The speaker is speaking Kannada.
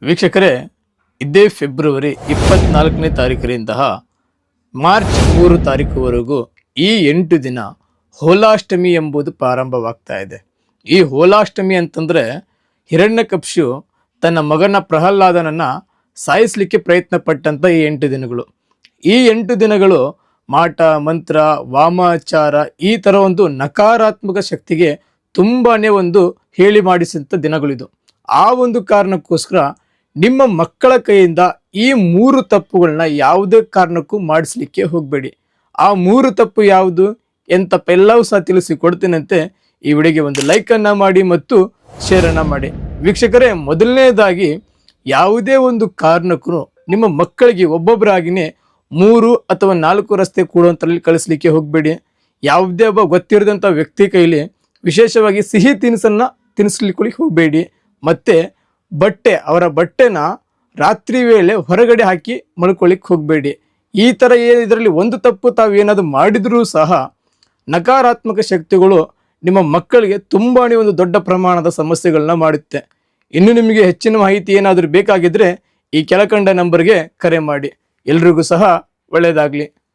ವೀಕ್ಷಕರೇ, ಇದೇ ಫೆಬ್ರವರಿ 24ನೇ ತಾರೀಕರಿಂದ ಮಾರ್ಚ್ 3 ತಾರೀಕುವರೆಗೂ ಈ 8 ದಿನ ಹೋಲಾಷ್ಟಮಿ ಎಂಬುದು ಪ್ರಾರಂಭವಾಗ್ತಾ ಇದೆ. ಈ ಹೋಲಾಷ್ಟಮಿ ಅಂತಂದ್ರೆ ಹಿರಣ್ಯಕಶಿಪು ತನ್ನ ಮಗನ ಪ್ರಹ್ಲಾದನನ್ನ ಸಾಯಿಸಲಿಕ್ಕೆ ಪ್ರಯತ್ನ ಪಟ್ಟಂತ ಈ 8 ದಿನಗಳು. ಈ 8 ದಿನಗಳು ಮಾಟ ಮಂತ್ರ ವಾಮಾಚಾರ ಈ ತರ ಒಂದು ನಕಾರಾತ್ಮಕ ಶಕ್ತಿಗೆ ತುಂಬಾನೇ ಒಂದು ಹೇಳಿ ಮಾಡಿಸಿದಂಥ ದಿನಗಳಿದು. ಆ ಒಂದು ಕಾರಣಕ್ಕೋಸ್ಕರ ನಿಮ್ಮ ಮಕ್ಕಳ ಕೈಯಿಂದ ಈ 3 ತಪ್ಪುಗಳನ್ನ ಯಾವುದೇ ಕಾರಣಕ್ಕೂ ಮಾಡಿಸ್ಲಿಕ್ಕೆ ಹೋಗಬೇಡಿ. ಆ 3 ತಪ್ಪು ಯಾವುದು ಎಂತಪ್ಪ ಎಲ್ಲವೂ ಸಹ ತಿಳಿಸಿಕೊಡ್ತೀನಂತೆ. ಈ ವಿಡಿಯೋಗೆ ಒಂದು ಲೈಕ್ ಅನ್ನ ಮಾಡಿ ಮತ್ತು ಶೇರ್ ಅನ್ನ ಮಾಡಿ. ವೀಕ್ಷಕರೇ, ಮೊದಲನೇದಾಗಿ ಯಾವುದೇ ಒಂದು ಕಾರಣಕ್ಕೂ ನಿಮ್ಮ ಮಕ್ಕಳಿಗೆ ಒಬ್ಬೊಬ್ಬರಾಗಿನೇ 3 ಅಥವಾ 4 ರಸ್ತೆ ಕೂಡುವಂತರಲ್ಲಿ ಕಳಿಸ್ಲಿಕ್ಕೆ ಹೋಗಬೇಡಿ. ಯಾವುದೇ ಒಬ್ಬ ಗೊತ್ತಿರದಂಥ ವ್ಯಕ್ತಿ ಕೈಲಿ ವಿಶೇಷವಾಗಿ ಸಿಹಿ ತಿನಿಸನ್ನ ತಿನ್ನಿಸ್ಲಿಕ್ಕೆ ಹೋಗಬೇಡಿ. ಮತ್ತೆ ಅವರ ಬಟ್ಟೆನ ರಾತ್ರಿ ವೇಳೆ ಹೊರಗಡೆ ಹಾಕಿ ಮಲ್ಕೊಳ್ಳಿಕ್ಕೆ ಹೋಗಬೇಡಿ. ಈ ಥರ ಇದರಲ್ಲಿ ಒಂದು ತಪ್ಪು ತಾವು ಏನಾದರೂ ಮಾಡಿದರೂ ಸಹ ನಕಾರಾತ್ಮಕ ಶಕ್ತಿಗಳು ನಿಮ್ಮ ಮಕ್ಕಳಿಗೆ ತುಂಬಾನೇ ಒಂದು ದೊಡ್ಡ ಪ್ರಮಾಣದ ಸಮಸ್ಯೆಗಳನ್ನ ಮಾಡುತ್ತೆ. ಇನ್ನು ನಿಮಗೆ ಹೆಚ್ಚಿನ ಮಾಹಿತಿ ಏನಾದರೂ ಬೇಕಾಗಿದ್ರೆ ಈ ಕೆಳಕಂಡ ನಂಬರ್ಗೆ ಕರೆ ಮಾಡಿ. ಎಲ್ರಿಗೂ ಸಹ ಒಳ್ಳೆಯದಾಗಲಿ.